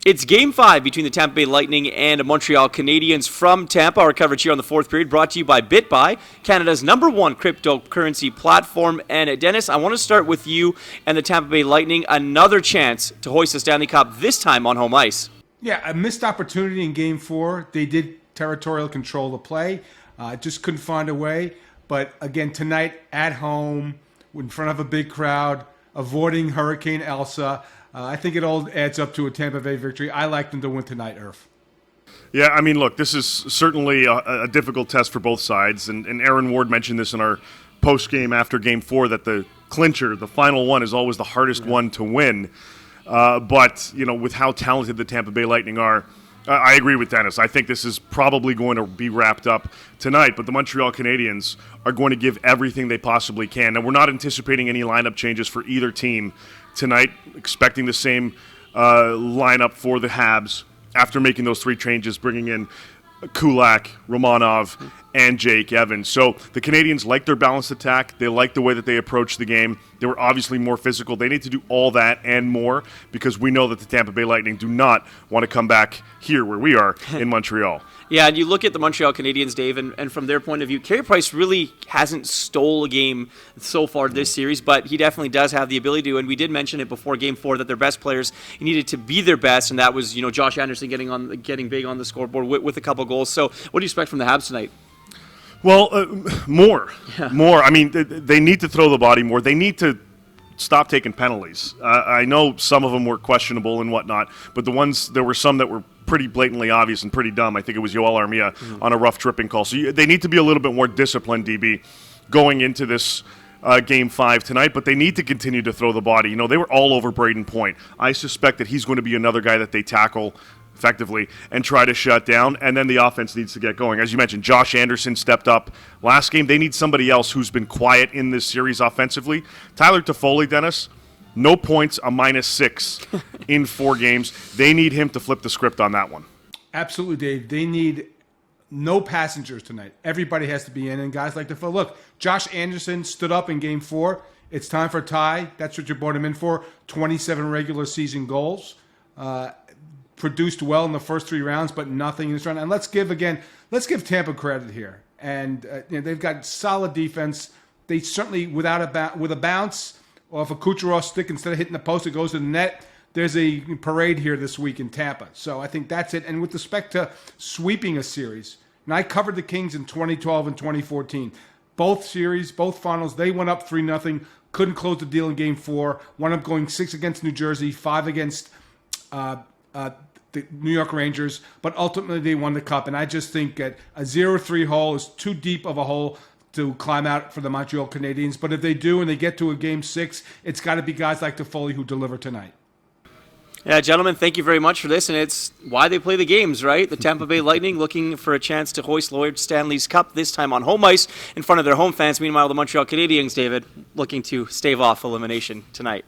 It's Game 5 between the Tampa Bay Lightning and Montreal Canadiens from Tampa. Our coverage here on the fourth period brought to you by Bitbuy, Canada's #1 cryptocurrency platform. And Dennis, I want to start with you and the Tampa Bay Lightning. Another chance to hoist the Stanley Cup, this time on home ice. Yeah, a missed opportunity in Game 4. They did territorial control the play. Just couldn't find a way. But again, tonight at home, in front of a big crowd, avoiding Hurricane Elsa, I think it all adds up to a Tampa Bay victory. I like them to win tonight, Irf. Yeah, I mean, look, this is certainly a difficult test for both sides. And Aaron Ward mentioned this in our post-game after Game 4, that the clincher, the final one, is always the hardest one to win. But, you know, with how talented the Tampa Bay Lightning are, I agree with Dennis. I think this is probably going to be wrapped up tonight, but the Montreal Canadiens are going to give everything they possibly can. And we're not anticipating any lineup changes for either team tonight, expecting the same lineup for the Habs after making those 3 changes, bringing in Kulak, Romanov, and Jake Evans. So the Canadiens like their balanced attack. They like the way that they approach the game. They were obviously more physical. They need to do all that and more, because we know that the Tampa Bay Lightning do not want to come back here where we are in Montreal. Yeah, and you look at the Montreal Canadiens, Dave, and from their point of view, Carey Price really hasn't stole a game so far this series, but he definitely does have the ability to, and we did mention it before Game 4 that their best players needed to be their best, and that was, you know, Josh Anderson getting big on the scoreboard with a couple goals. So what do you expect from the Habs tonight? Well, more. I mean, they need to throw the body more. They need to stop taking penalties. I know some of them were questionable and whatnot, but there were some that were pretty blatantly obvious and pretty dumb. I think it was Yoel Armia on a rough tripping call. So they need to be a little bit more disciplined, DB, going into this Game 5 tonight, but they need to continue to throw the body. You know, they were all over Braden Point. I suspect that he's going to be another guy that they tackle effectively and try to shut down, and then the offense needs to get going. As you mentioned, Josh Anderson stepped up last game. They need somebody else who's been quiet in this series offensively. Tyler Toffoli, Dennis, no points, a -6 in 4 games. They need him to flip the script on that one. Absolutely, Dave. They need no passengers tonight. Everybody has to be in, and guys like Toffoli. Look, Josh Anderson stood up in Game 4. It's time for a tie. That's what you brought him in for. 27 regular season goals. Produced well in the first 3 rounds, but nothing in this round. And let's give Tampa credit here. And they've got solid defense. They certainly, with a bounce off a Kucherov stick, instead of hitting the post, it goes to the net. There's a parade here this week in Tampa. So I think that's it. And with respect to sweeping a series, and I covered the Kings in 2012 and 2014. Both series, both finals, they went up 3-0. Couldn't close the deal in Game 4. Wound up going 6 against New Jersey, 5 against the New York Rangers, but ultimately they won the cup. And I just think that a 0-3 hole is too deep of a hole to climb out for the Montreal Canadiens. But if they do and they get to a Game 6, it's got to be guys like Toffoli who deliver tonight. Yeah, gentlemen, thank you very much for this, and it's why they play the games, right? The Tampa Bay Lightning looking for a chance to hoist Lord Stanley's Cup, this time on home ice in front of their home fans. Meanwhile, the Montreal Canadiens, David, looking to stave off elimination tonight.